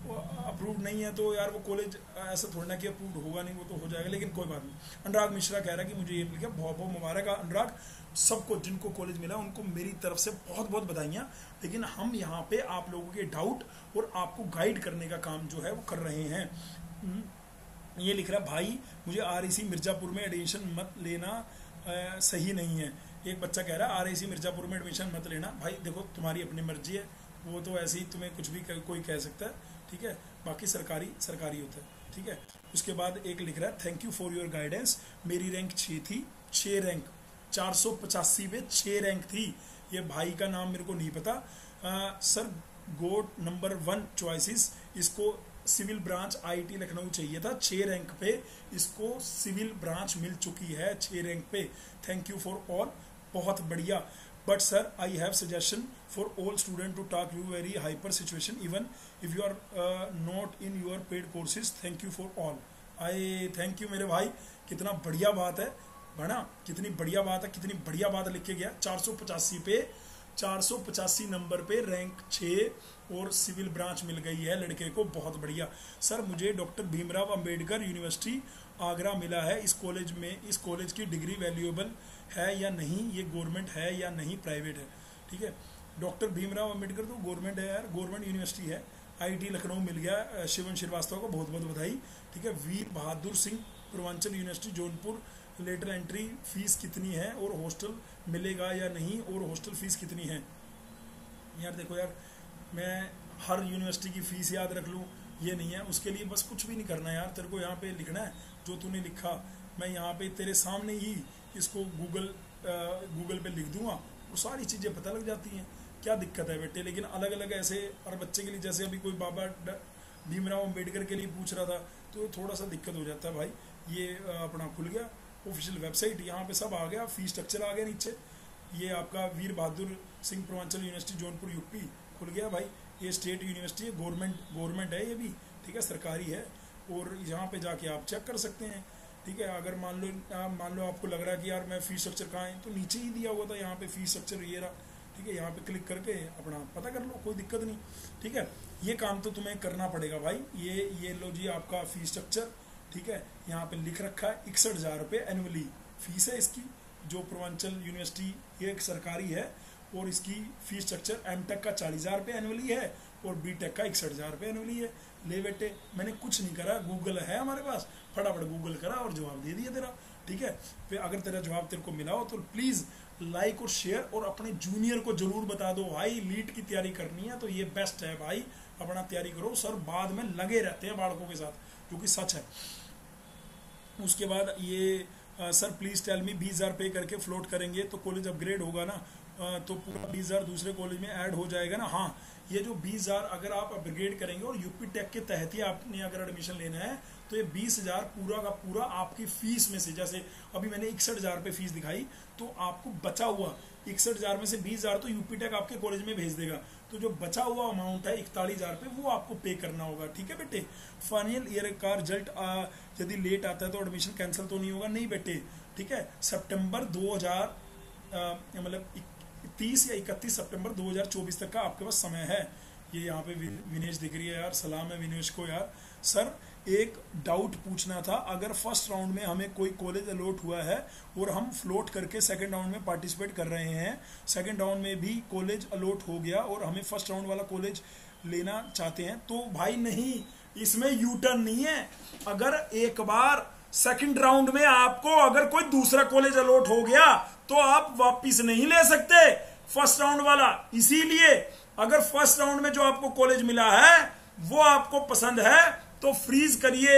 अप्रूव्ड नहीं है तो यार वो कॉलेज ऐसा थोड़ा ना कि अप्रूव्ड होगा नहीं, वो तो हो जाएगा, लेकिन कोई बात नहीं। अनुराग मिश्रा कह रहा है कि मुझे ये मिल गया, बहुत बहुत मुबारक अनुराग, सबको जिनको कॉलेज मिला उनको मेरी तरफ से बहुत बहुत बधाइयाँ। लेकिन हम यहाँ पे आप लोगों के डाउट और आपको गाइड करने का काम जो है वो कर रहे हैं। ये लिख रहा है भाई मुझे REC मिर्ज़ापुर में एडमिशन मत लेना, सही नहीं है। एक बच्चा कह रहा है REC मिर्ज़ापुर में एडमिशन मत लेना। भाई देखो तुम्हारी अपनी मर्जी है, वो तो ऐसे ही तुम्हें कुछ भी कोई कह सकता है, ठीक है, बाकी सरकारी होता है, ठीक है। उसके बाद एक लिख रहा है thank you for your guidance, मेरी रैंक 6 थी, 6 रैंक 485 में 6 रैंक थी। ये भाई का नाम मेरे को नहीं पता। सर गोट नंबर 1 चॉइसेस, इसको सिविल ब्रांच IIT लखनऊ चाहिए था, 6 रैंक पे इसको सिविल ब्रांच मिल चुकी है, 6 रैंक पे। थैंक यू फॉर ऑल, बहुत बढ़िया। But sir I have suggestion for all student to talk you very hyper situation even if you are not in your paid courses, thank you for all. I thank you मेरे भाई, कितना बढ़िया बात है बना, कितनी बढ़िया बात है, कितनी बढ़िया बात लिख के गया। 485 नंबर पे रैंक 6 और सिविल ब्रांच मिल गई है लड़के को, बहुत बढ़िया। सर मुझे डॉक्टर भीमराव अंबेडकर यूनिवर्सिटी आगरा मिला है, इस कॉलेज की डिग्री वैल्यूएबल है या नहीं, ये गवर्नमेंट है या नहीं प्राइवेट है? ठीक है, डॉक्टर भीमराव अंबेडकर तो गवर्नमेंट है यार, गवर्नमेंट यूनिवर्सिटी है। IIT लखनऊ मिल गया शिवन श्रीवास्तव को बहुत बहुत बधाई, ठीक है। Veer Bahadur Singh Purvanchal university Jaunpur, lateral entry fees कितनी है और हॉस्टल मिलेगा या नहीं, और हॉस्टल फीस कितनी है? यार देखो यार, मैं हर यूनिवर्सिटी की फ़ीस याद रख लूँ ये नहीं है, उसके लिए बस कुछ भी नहीं करना है यार, तेरे को यहाँ पे लिखना है जो तूने लिखा, मैं यहाँ पे तेरे सामने ही इसको गूगल पे लिख दूंगा, वो सारी चीज़ें पता लग जाती हैं, क्या दिक्कत है बेटे। लेकिन अलग अलग ऐसे हर बच्चे के लिए, जैसे अभी कोई बाबा भीमराव अंबेडकर के लिए पूछ रहा था, तो थोड़ा सा दिक्कत हो जाता है भाई। ये अपना खुल गया ऑफिशियल वेबसाइट, यहाँ पे सब आ गया, फीस स्ट्रक्चर आ गया नीचे, ये आपका वीर बहादुर सिंह पूर्वांचल यूनिवर्सिटी जौनपुर UP खुल गया भाई। ये स्टेट यूनिवर्सिटी है, गवर्नमेंट है ये भी, ठीक है, सरकारी है, और यहाँ पे जाके आप चेक कर सकते हैं, ठीक है। अगर मान लो आपको लग रहा है कि यार मैं फीस स्ट्रक्चर कहाँ है, तो नीचे ही दिया हुआ था यहाँ पे फीस स्ट्रक्चर, ये रहा, ठीक है। यहाँ पे क्लिक करके अपना पता कर लो, कोई दिक्कत नहीं, ठीक है। ये काम तो तुम्हें करना पड़ेगा भाई। ये लो जी आपका फीस स्ट्रक्चर, ठीक है, यहाँ पे लिख रखा है 61,000 रुपये एनुअली फीस है इसकी, जो पूर्वांचल यूनिवर्सिटी ये एक सरकारी है, और इसकी फीस स्ट्रक्चर M.Tech का 40,000 रुपये एनुअली है और B.Tech का 61,000 रुपये एनुअली है। ले बेटे, मैंने कुछ नहीं करा, गूगल है हमारे पास, फटाफट गूगल करा और जवाब दे दिया तेरा, ठीक है। फिर अगर तेरा जवाब तेरे को मिला हो तो प्लीज़ लाइक और शेयर, और अपने जूनियर को जरूर बता दो भाई लीट की तैयारी करनी है तो ये बेस्ट है भाई, अपना तैयारी करो। सर बाद में लगे रहते हैं बालकों के साथ, जो कि सच है। उसके बाद ये सर प्लीज़ टेल मी 20,000 पे करके फ्लोट करेंगे तो कॉलेज अपग्रेड होगा ना, तो पूरा 20,000 दूसरे कॉलेज में ऐड हो जाएगा ना? हाँ, ये जो 20,000 अगर आप अपग्रेड करेंगे और यूपी टेक के तहत ही आपने अगर एडमिशन लेना है, तो ये 20,000 पूरा का पूरा आपकी फीस में से, जैसे अभी मैंने 61,000 रुपये फीस दिखाई, तो आपको बचा हुआ 61,000 में से 20,000 तो यूपी टेक आपके कॉलेज में भेज देगा, तो जो बचा हुआ अमाउंट है 41,000 रुपये, वो आपको पे करना होगा, ठीक है बेटे। फाइनल ईयर का रिजल्ट यदि लेट आता है तो एडमिशन कैंसिल तो नहीं होगा? नहीं बेटे, ठीक है। सितंबर 2000 मतलब 30 या 31 सितंबर 2024 तक का आपके पास समय है। ये यहाँ पे विनेश दिख रही है यार, सलाम है विनेश को यार। सर एक डाउट पूछना था। अगर फर्स्ट राउंड में हमें कोई कॉलेज अलॉट हुआ है और हम फ्लोट करके सेकंड राउंड में पार्टिसिपेट कर रहे हैं, सेकंड राउंड में भी कॉलेज अलॉट हो गया और हमें फर्स्ट राउंड वाला कॉलेज लेना चाहते हैं, तो भाई नहीं, इसमें यू टर्न नहीं है। अगर एक बार सेकंड राउंड में आपको अगर कोई दूसरा कॉलेज अलॉट हो गया तो आप वापिस नहीं ले सकते फर्स्ट राउंड वाला। इसीलिए अगर फर्स्ट राउंड में जो आपको कॉलेज मिला है वो आपको पसंद है तो फ्रीज करिए।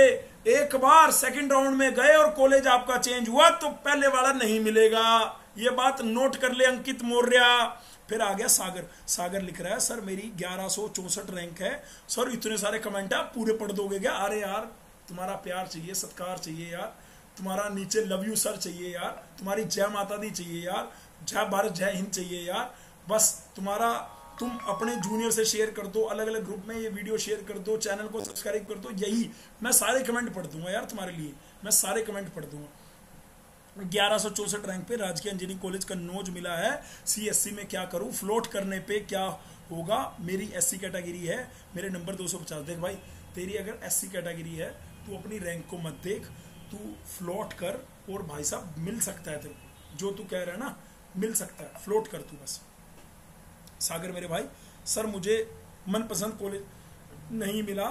एक बार सेकंड राउंड में गए और कॉलेज आपका चेंज हुआ तो पहले वाला नहीं मिलेगा। ये बात नोट कर ले अंकित मौर्य। फिर आ गया सागर। सागर लिख रहा है सर मेरी 1164 रैंक है। सर इतने सारे कमेंट है, पूरे पढ़ दोगे क्या? अरे यार तुम्हारा प्यार चाहिए, सत्कार चाहिए यार, तुम्हारा नीचे लव यू सर चाहिए यार, तुम्हारी जय माता दी चाहिए यार, जय भारत जय हिंद चाहिए यार। बस तुम अपने जूनियर से शेयर कर दो, अलग अलग ग्रुप में ये वीडियो शेयर कर दो, चैनल को सब्सक्राइब कर दो, यही मैं सारे कमेंट पढ़ दूंगा यार तुम्हारे लिए, मैं सारे कमेंट पढ़ दूंगा। 1164 रैंक पे राजकीय इंजीनियरिंग कॉलेज का नोज मिला है। CSC में क्या करूं? फ्लोट करने पे क्या होगा? मेरी SC कैटेगरी है, मेरे नंबर 250। देख भाई तेरी अगर SC कैटेगरी है तू अपनी रैंक को मत देख, तू फ्लोट कर और भाई साहब मिल सकता है तेरे को, जो तू कह रहा है ना मिल सकता है, फ्लोट कर तू बस। सागर मेरे भाई, सर मुझे मनपसंद कॉलेज नहीं मिला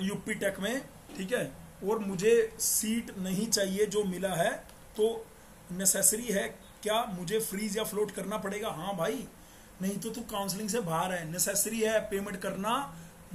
यूपी टेक में, ठीक है, और मुझे सीट नहीं चाहिए जो मिला है, तो नेसेसरी है क्या मुझे फ्रीज या फ्लोट करना पड़ेगा? हाँ भाई, नहीं तो तू काउंसलिंग से बाहर है। नेसेसरी है, पेमेंट करना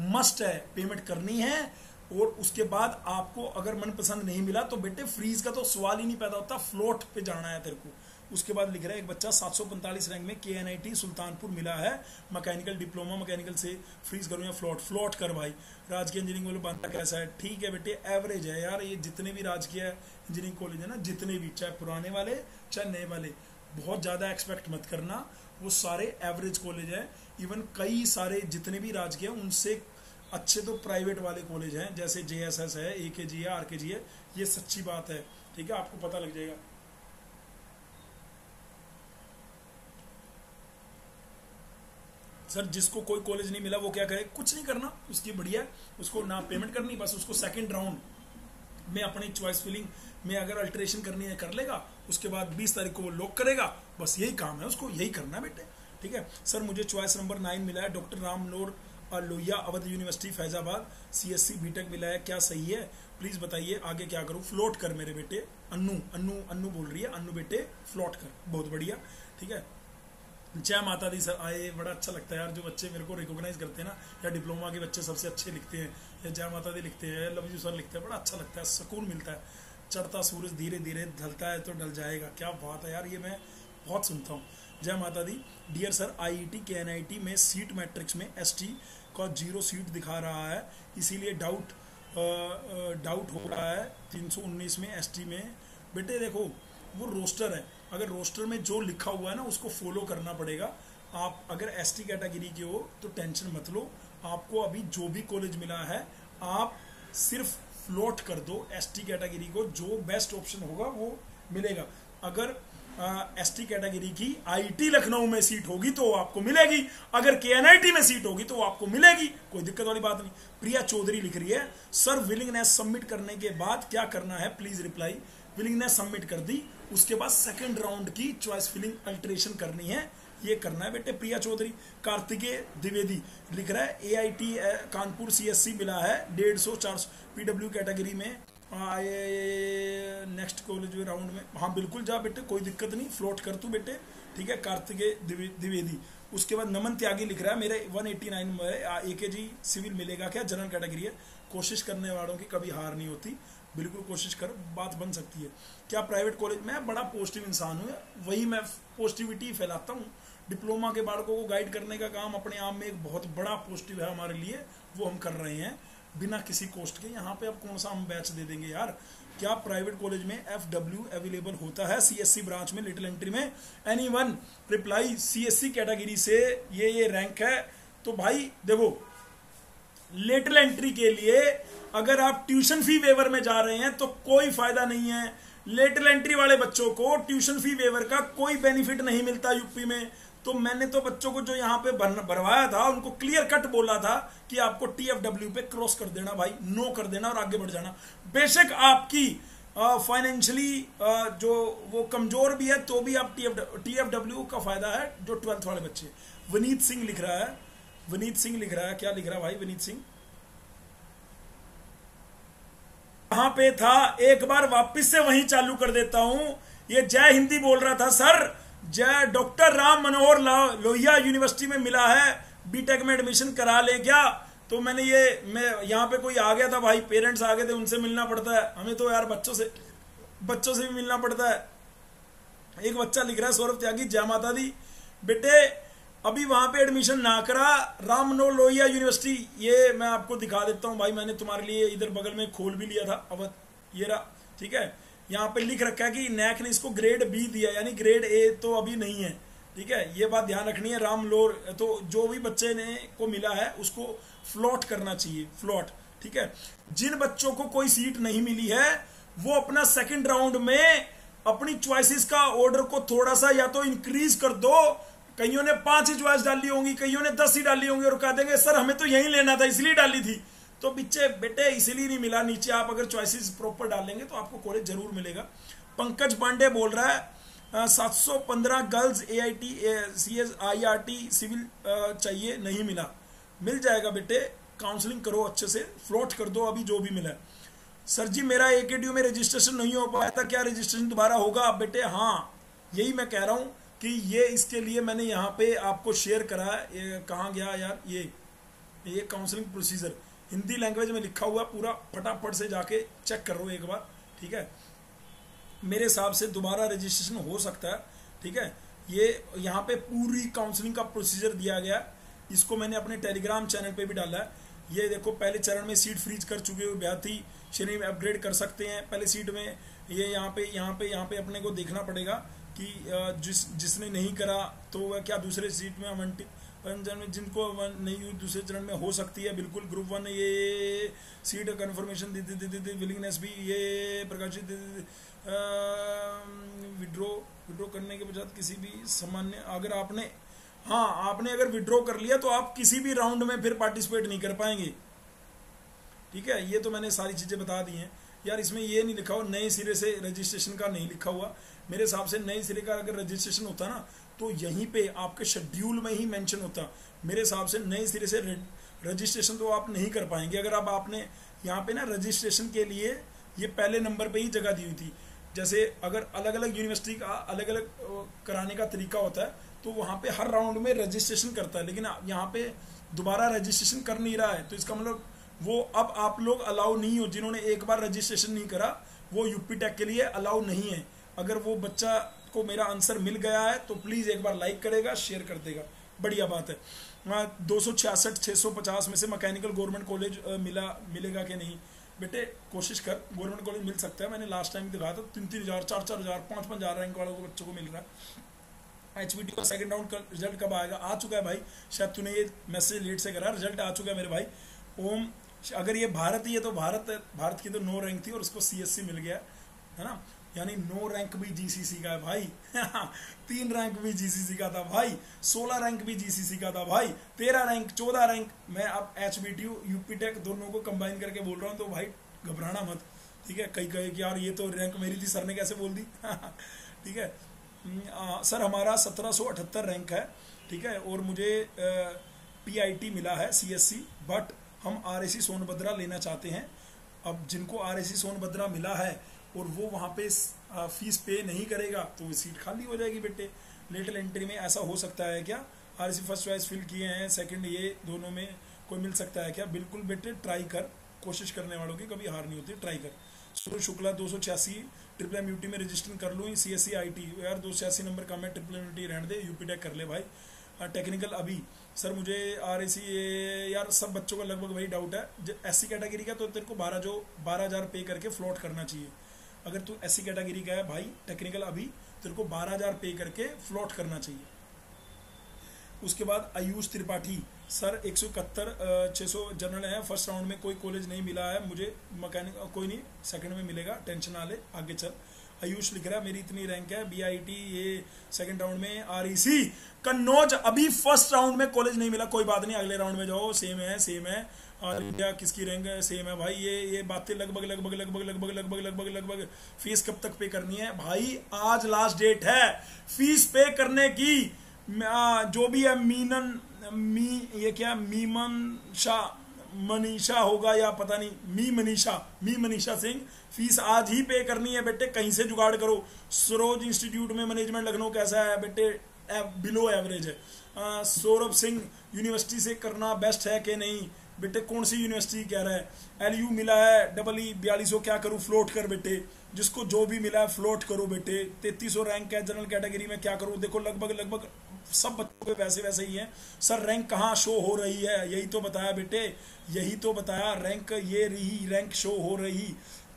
मस्ट है, पेमेंट करनी है। और उसके बाद आपको अगर मनपसंद नहीं मिला तो बेटे फ्रीज का तो सवाल ही नहीं पैदा होता, फ्लोट पे जाना है तेरे को। उसके बाद लिख रहा है एक बच्चा 745 रैंक में KNIT सुल्तानपुर मिला है, मैकेनिकल डिप्लोमा, मैकेनिकल से फ्रीज करूं या फ्लोट? फ्लोट कर भाई। राजकीय इंजीनियरिंग वाले बंदा कैसा है? ठीक है बेटे, एवरेज है यार। ये जितने भी राजकीय इंजीनियरिंग कॉलेज है ना, जितने भी, चाहे पुराने वाले चाहे नए वाले, बहुत ज्यादा एक्सपेक्ट मत करना, वो सारे एवरेज कॉलेज है। इवन कई सारे जितने भी राजकीय उनसे अच्छे तो प्राइवेट वाले कॉलेज हैं, जैसे JSS है, AKG है, RKG है। ये सच्ची बात है, ठीक है, आपको पता लग जाएगा। सर जिसको कोई कॉलेज नहीं मिला वो क्या करे? कुछ नहीं करना, उसकी बढ़िया, उसको ना पेमेंट करनी, बस उसको सेकंड राउंड में अपनी चॉइस फिलिंग में अगर अल्टरेशन करनी है कर लेगा, उसके बाद 20 तारीख को वो लॉक करेगा। बस यही काम है, उसको यही करना है बेटे, ठीक है। सर मुझे चॉइस नंबर 9 मिला है, doctor Rammanohar Lohia, Awadh university Faizabad, CSC BTech मिला है, क्या सही है? प्लीज बताइए आगे क्या करूं? फ्लोट कर मेरे बेटे। अन्नू बोल रही है, अन्नू बेटे फ्लोट कर, बहुत बढ़िया, ठीक है। जय माता दी सर आए, बड़ा अच्छा लगता है यार जो बच्चे मेरे को रिकॉग्नाइज करते हैं ना, या डिप्लोमा के बच्चे सबसे अच्छे लिखते हैं, या जय माता दी लिखते हैं, लव यू सर लिखते हैं, बड़ा अच्छा लगता है, सुकून मिलता है। चढ़ता सूरज धीरे धीरे ढलता है तो ढल जाएगा, क्या बात है यार, ये मैं बहुत सुनता हूँ। जय माता दी। डियर सर, IIT KNIT में सीट मैट्रिक्स में ST का 0 सीट दिखा रहा है, इसीलिए डाउट हो रहा है 319 में ST में। बेटे देखो वो रोस्टर है, अगर रोस्टर में जो लिखा हुआ है ना उसको फॉलो करना पड़ेगा। आप अगर ST कैटेगरी के हो तो टेंशन मत लो, आपको अभी जो भी कॉलेज मिला है आप सिर्फ फ्लोट कर दो ST कैटेगरी को, जो बेस्ट ऑप्शन होगा वो मिलेगा। अगर ST कैटेगरी की IIT लखनऊ में सीट होगी तो आपको मिलेगी, अगर KNIT में सीट होगी तो आपको मिलेगी, कोई दिक्कत वाली बात नहीं। प्रिया चौधरी लिख रही है, सर विलिंगनेस सबमिट करने के बाद क्या करना है, प्लीज रिप्लाई। विलिंगनेस सबमिट कर दी, उसके बाद सेकंड राउंड की चॉइस फिलिंग अल्टरेशन करनी है, ये करना है बेटे। प्रिया चौधरी। कार्तिकेय द्विवेदी लिख रहा है AIT कानपुर CSC मिला है 150-400 PW कैटेगरी में, नेक्स्ट कॉलेज राउंड में। हाँ बिल्कुल जा बेटे, कोई दिक्कत नहीं, फ्लोट कर तू बेटे, ठीक है। कार्तिकेय द्विवेदी। उसके बाद नमन त्यागी लिख रहा है मेरे 189 में AKG सिविल मिलेगा क्या, जनरल कैटेगरी है। कोशिश करने वालों की कभी हार नहीं होती, बिल्कुल कोशिश कर, बात बन सकती है। क्या प्राइवेट कॉलेज? मैं बड़ा पॉजिटिव इंसान हूँ, वही मैं पॉजिटिविटी फैलाता हूँ। डिप्लोमा के बालकों को गाइड करने का काम अपने आप में एक बहुत बड़ा पॉजिटिव है हमारे लिए, वो हम कर रहे हैं बिना किसी कॉस्ट के। यहाँ पे अब कौन सा हम बैच दे देंगे यार? क्या प्राइवेट कॉलेज में FW अवेलेबल होता है CSC ब्रांच में, लिटिल एंट्री में? Anyone reply. CSC कैटेगरी से ये रैंक है तो भाई देखो, लिटिल एंट्री के लिए अगर आप ट्यूशन फी वेवर में जा रहे हैं तो कोई फायदा नहीं है। लिटिल एंट्री वाले बच्चों को ट्यूशन फी वेवर का कोई बेनिफिट नहीं मिलता यूपी में, तो मैंने तो बच्चों को जो यहाँ पे भरवाया था उनको क्लियर कट बोला था कि आपको TFW पे क्रॉस कर देना भाई, नो कर देना और आगे बढ़ जाना। बेशक आपकी फाइनेंशियली जो वो कमजोर भी है तो भी आप TFW का फायदा है जो 12th वाले बच्चे। वनीत सिंह लिख रहा है, वनीत सिंह लिख रहा है, क्या लिख रहा है भाई वनीत सिंह? कहां पे था, एक बार वापस से वहीं चालू कर देता हूं। ये जय हिंदी बोल रहा था सर, जय डॉक्टर राम मनोहर लोहिया यूनिवर्सिटी में मिला है, बीटेक में एडमिशन करा ले क्या? तो मैं यहाँ पे कोई आ गया था भाई, पेरेंट्स आ गए थे, उनसे मिलना पड़ता है हमें तो यार, बच्चों से भी मिलना पड़ता है। एक बच्चा लिख रहा है सौरभ त्यागी, जय माता दी बेटे, अभी वहां पे एडमिशन ना करा, राम मनोहर लोहिया यूनिवर्सिटी, ये मैं आपको दिखा देता हूं भाई, मैंने तुम्हारे लिए इधर बगल में खोल भी लिया था अब, ये रहा, ठीक है। यहाँ पे लिख रखा है कि नैक ने इसको ग्रेड बी दिया, यानी ग्रेड ए तो अभी नहीं है, ठीक है, ये बात ध्यान रखनी है। राम लोर तो जो भी बच्चे ने को मिला है उसको फ्लॉट करना चाहिए, फ्लॉट, ठीक है। जिन बच्चों को कोई सीट नहीं मिली है वो अपना सेकंड राउंड में अपनी चॉइसेस का ऑर्डर को थोड़ा सा या तो इंक्रीज कर दो, कईयों ने 5 ही चॉइस डाली होंगी, कईयों ने 10 ही डाली होंगी और कह देंगे सर हमें तो यही लेना था इसलिए डाली थी, तो बच्चे बेटे इसलिए नहीं मिला, नीचे आप अगर चॉइसेस प्रॉपर डालेंगे तो आपको कॉलेज जरूर मिलेगा। पंकज पांडे बोल रहा है 715 girls AIT CS IRT civil चाहिए, नहीं मिला, मिल जाएगा बेटे, काउंसलिंग करो अच्छे से, फ्लॉट कर दो अभी जो भी मिला है। सर जी मेरा AKTU में रजिस्ट्रेशन नहीं हो पाया था, क्या रजिस्ट्रेशन दोबारा होगा? बेटे हाँ, यही मैं कह रहा हूं कि ये इसके लिए मैंने यहाँ पे आपको शेयर करा है, कहाँ गया यार ये काउंसलिंग प्रोसीजर हिंदी लैंग्वेज में लिखा हुआ पूरा, फटाफट से जाके चेक कर लो एक बार, ठीक है। मेरे हिसाब से दोबारा रजिस्ट्रेशन हो सकता है, ठीक है। ये यहाँ पे पूरी काउंसलिंग का प्रोसीजर दिया गया, इसको मैंने अपने टेलीग्राम चैनल पे भी डाला है। ये देखो पहले चरण में सीट फ्रीज कर चुके हुए अभ्यर्थी श्रेणी में अपग्रेड कर सकते हैं, पहले सीट में ये यहाँ पे अपने को देखना पड़ेगा कि जिसने नहीं करा तो वह क्या दूसरे सीट में आवंटित, जिनको नहीं हुई दूसरे चरण में हो सकती है, बिल्कुल। ग्रुप 1 ये सीट कन्फर्मेशन दे विलिंगनेस भी ये प्रकाशित विड्रॉ करने के पश्चात किसी भी सामान्य, अगर आपने अगर विड्रॉ कर लिया तो आप किसी भी राउंड में फिर पार्टिसिपेट नहीं कर पाएंगे, ठीक है। ये तो मैंने सारी चीजें बता दी हैं यार, इसमें ये नहीं लिखा हुआ नए सिरे से रजिस्ट्रेशन का, नहीं लिखा हुआ। मेरे हिसाब से नए सिरे का अगर रजिस्ट्रेशन होता ना तो यहीं पे आपके शेड्यूल में ही मेंशन होता। मेरे हिसाब से नए सिरे से रजिस्ट्रेशन तो आप नहीं कर पाएंगे। अगर आपने यहाँ पे ना रजिस्ट्रेशन के लिए ये पहले नंबर पे ही जगह दी हुई थी, जैसे अगर अलग अलग यूनिवर्सिटी का अलग अलग कराने का तरीका होता है तो वहाँ पे हर राउंड में रजिस्ट्रेशन करता है, लेकिन यहाँ पे दोबारा रजिस्ट्रेशन कर नहीं रहा है, तो इसका मतलब वो अब आप लोग अलाउ नहीं हो, जिन्होंने एक बार रजिस्ट्रेशन नहीं करा वो यूपी टेक के लिए अलाउ नहीं है। अगर वो बच्चा को मेरा आंसर मिल गया है तो प्लीज एक बार लाइक करेगा, शेयर कर देगा, बढ़िया बात है। 266 650 में से मैकेनिकल गवर्नमेंट कॉलेज मिलेगा कि नहीं? बेटे कोशिश कर, गवर्नमेंट कॉलेज मिल सकता है, मैंने लास्ट टाइम दिखाया था 3-3 हज़ार 4-4 हज़ार 5-5 हज़ार रैंक वालों को बच्चों को मिल रहा है। HBT का सेकंड राउंड का रिजल्ट कब आएगा? आ चुका है भाई, शायद तूने ये मैसेज लेट से करा, रिजल्ट आ चुका है मेरे भाई। ओम, अगर ये भारत ही है तो भारत की तो 9 रैंक थी और उसको CSC मिल गया है ना, यानी 9 रैंक भी GCC का है भाई 3 रैंक भी GCC का था भाई, 16 रैंक भी GCC का था भाई, 13 रैंक 14 रैंक। मैं अब HBTU यूपी टेक दोनों को कंबाइन करके बोल रहा हूँ, तो भाई घबराना मत, ठीक है। कई कहे कि यार ये तो रैंक मेरी थी, सर ने कैसे बोल दी ठीक है। सर हमारा 1778 रैंक है, ठीक है, और मुझे PIT मिला है CSC, बट हम RSC सोनभद्रा लेना चाहते हैं। अब जिनको RSC सोनभद्रा मिला है और वो वहाँ पे फीस पे नहीं करेगा तो सीट खाली हो जाएगी बेटे। लेटल एंट्री में ऐसा हो सकता है क्या? RSC फर्स्ट चॉइस फिल किए हैं, सेकंड, ये दोनों में कोई मिल सकता है क्या? बिल्कुल बेटे, ट्राई कर, कोशिश करने वालों की कभी हार नहीं होती, ट्राई कर। सूर्य शुक्ला 286 MMUT में रजिस्टर कर लूँ, CSC IT यार 286 नंबर का, मैं MMUT रहने दे, यूपी टेक कर ले भाई। टेक्निकल अभी सर मुझे RSC यार सब बच्चों का लगभग वही डाउट है। SC कैटेगरी का तो तेरे को 12,000 पे करके फ्लॉट करना चाहिए। अगर तू SC कैटेगरी का है भाई, टेक्निकल अभी तेरे को 12,000 पे करके फ्लॉट करना चाहिए। उसके बाद आयुष त्रिपाठी सर 171 600 जनरल है, फर्स्ट राउंड में कोई कॉलेज नहीं मिला है मुझे, मैकेनिक कोई नहीं, सेकंड में मिलेगा, टेंशन ना ले, आगे चल। आयुष लिख रहा है मेरी इतनी रैंक है, BIT ये सेकंड राउंड में, REC कन्नौज अभी फर्स्ट राउंड में कॉलेज नहीं मिला, कोई बात नहीं अगले राउंड में जाओ, सेम है। और इंडिया किसकी रैंक है, सेम है भाई। ये बातें लगभग फीस कब तक पे करनी है भाई, आज लास्ट डेट है फीस पे करने की। जो भी है मीमन शाह मनीषा होगा या पता नहीं, मनीषा सिंह, फीस आज ही पे करनी है बेटे, कहीं से जुगाड़ करो। सरोज इंस्टीट्यूट में मैनेजमेंट लखनऊ कैसा है बेटे, बिलो एवरेज है। सौरभ सिंह यूनिवर्सिटी से करना बेस्ट है कि नहीं बेटे, कौन सी यूनिवर्सिटी कह रहा है। LU मिला है EE 4200, क्या करूं, फ्लोट कर बेटे, जिसको जो भी मिला है फ्लोट करो बेटे। 3300 रैंक है जनरल कैटेगरी में, क्या करूं। देखो लगभग सब बच्चों के वैसे ही हैं सर। रैंक कहाँ शो हो रही है, यही तो बताया बेटे, यही तो बताया, रैंक ये रही, रैंक शो हो रही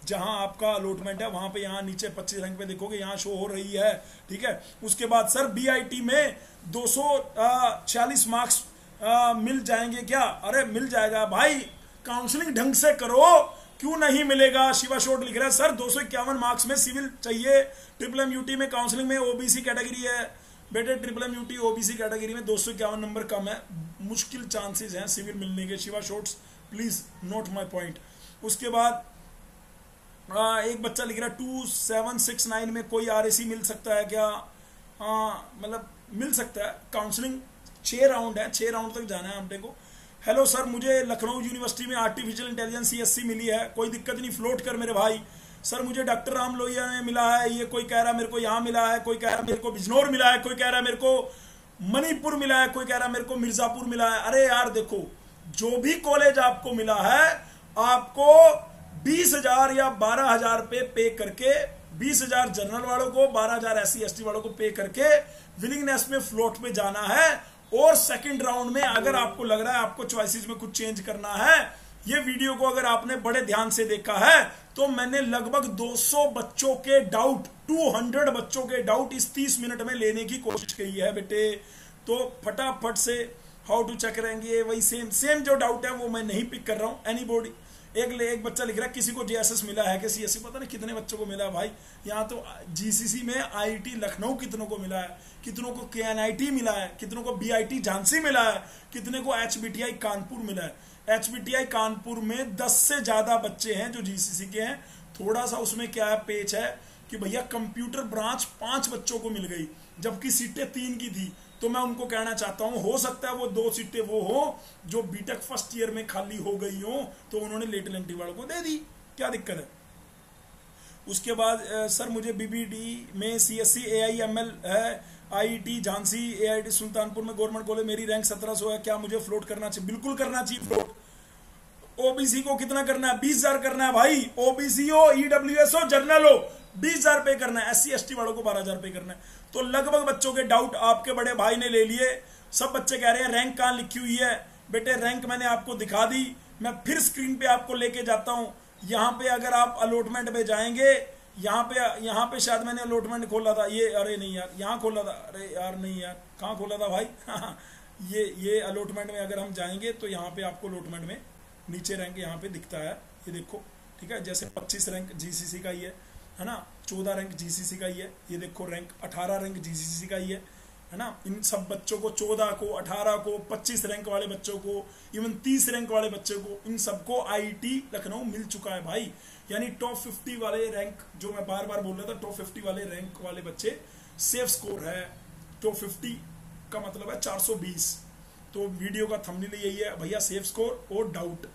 जहां आपका अलॉटमेंट है वहां पे, यहाँ नीचे 25 रैंक पे देखोगे यहाँ शो हो रही है, ठीक है। उसके बाद सर BIT में 246 मार्क्स मिल जाएंगे क्या, अरे मिल जाएगा भाई, काउंसलिंग ढंग से करो, क्यों नहीं मिलेगा। शिवा शोट लिख रहा है सर 251 मार्क्स में सिविल चाहिए, MMUT में काउंसलिंग में OBC कैटेगरी है बेटे, MMUT OBC कैटेगरी में 251 नंबर कम है, मुश्किल चांसेस हैं सिविल मिलने के। Shiva shorts please note my point. उसके बाद एक बच्चा लिख रहा है 2769 में कोई RAC मिल सकता है क्या, मतलब मिल सकता है, काउंसलिंग 6 राउंड है, 6 राउंड तक जाना है हमने को। हेलो सर मुझे लखनऊ यूनिवर्सिटी में आर्टिफिशियल इंटेलिजेंस CSC मिली है, कोई दिक्कत नहीं, फ्लोट कर मेरे भाई। सर मुझे डॉक्टर राम लोहिया में मिला है, ये कोई कह रहा मेरे को यहाँ मिला है, कोई कह रहा मेरे को बिजनौर मिला है, कोई कह रहा मेरे को मणिपुर मिला है, कोई कह रहा मेरे को मिर्जापुर मिला है। अरे यार देखो, जो भी कॉलेज आपको मिला है आपको 20,000 या 12,000 पे करके, 20,000 जनरल वालों को, 12,000 SC ST वालों को पे करके विलिंगनेस में फ्लोट में जाना है। और सेकंड राउंड में अगर आपको लग रहा है आपको चॉइसेस में कुछ चेंज करना है, ये वीडियो को अगर आपने बड़े ध्यान से देखा है तो मैंने लगभग 200 बच्चों के डाउट, 200 बच्चों के डाउट इस 30 मिनट में लेने की कोशिश की है बेटे। तो फटाफट से हाउ टू चेक रहेंगे, वही सेम जो डाउट है वो मैं नहीं पिक कर रहा हूं। एनीबॉडी, एक बच्चा लिख रहा है किसी को JSS मिला है कि CSC, पता नहीं कितने बच्चों को मिला है भाई। यहाँ तो GCC में IIT लखनऊ कितनों को मिला है, कितनों को KNIT मिला है, कितनों को BIT झांसी मिला है, कितने को HBTI कानपुर मिला है। HBTI कानपुर में 10 से ज्यादा बच्चे हैं जो GCC के हैं। थोड़ा सा उसमें क्या है पेच है कि भैया कंप्यूटर ब्रांच 5 बच्चों को मिल गई जबकि सीटें 3 की थी। तो मैं उनको कहना चाहता हूं, हो सकता है वो 2 सीटें वो हो जो बीटेक फर्स्ट ईयर में खाली हो गई हो, तो उन्होंने लेटल एंट्री वालों को दे दी, क्या दिक्कत है। उसके बाद सर मुझे BBD में CSC AIML है, IIT झांसी, AIT सुल्तानपुर में गवर्नमेंट कॉलेज, मेरी रैंक 1700 है, क्या मुझे फ्लोट करना चाहिए। बिल्कुल करना चाहिए फ्लोट। OBC को कितना करना है, 20,000 करना है भाई। OBC हो, EWS हो, जर्नल हो, 20,000 पे करना है। SC ST वालों को 12,000 पे करना है। तो लगभग बच्चों के डाउट आपके बड़े भाई ने ले लिए। सब बच्चे कह रहे हैं रैंक कहां लिखी हुई है बेटे, रैंक मैंने आपको दिखा दी। मैं फिर स्क्रीन पे आपको लेके जाता हूं। यहाँ पे अगर आप अलॉटमेंट में जाएंगे, यहाँ पे शायद मैंने अलॉटमेंट खोला था, ये अरे नहीं यार, यहाँ खोला था, अरे यार नहीं यार, कहाँ खोला था भाई ये अलॉटमेंट में अगर हम जाएंगे तो यहाँ पे आपको अलॉटमेंट में नीचे रैंक यहाँ पे दिखता है, ये देखो, ठीक है। जैसे 25 रैंक GCC का ही है ना, 14 रैंक GCC का ही है, ये देखो रैंक 18 रैंक GCC का ही है ना। इन सब बच्चों को 14 को, 18 को, 25 रैंक वाले बच्चों को, इवन 30 रैंक वाले बच्चों को, इन सबको IIT लखनऊ मिल चुका है भाई। यानी टॉप 50 वाले रैंक, जो मैं बार बार बोल रहा था, टॉप 50 वाले रैंक वाले बच्चे सेफ स्कोर है। टॉप 50 का मतलब है 420। तो वीडियो का थंबनेल यही है भैया, सेफ स्कोर और डाउट,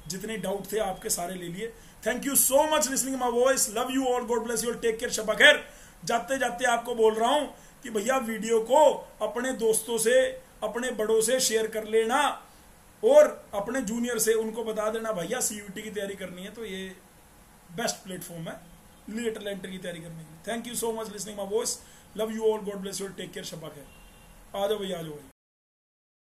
जितने डाउट थे आपके सारे ले लिए। Thank you so much listening my voice, love you all, God bless you all, take care, शब्बा खैर। जाते जाते आपको बोल रहा हूं कि भैया वीडियो को अपने दोस्तों से, अपने बड़ों से शेयर कर लेना और अपने जूनियर से उनको बता देना भैया CUT की तैयारी करनी है तो ये बेस्ट प्लेटफॉर्म है लेटल एंट्री की तैयारी करने की। Thank you so much listening my voice, love you all, God bless you all, take care, शब्बा खैर। आ जाओ भैया, आ जाओ भाई।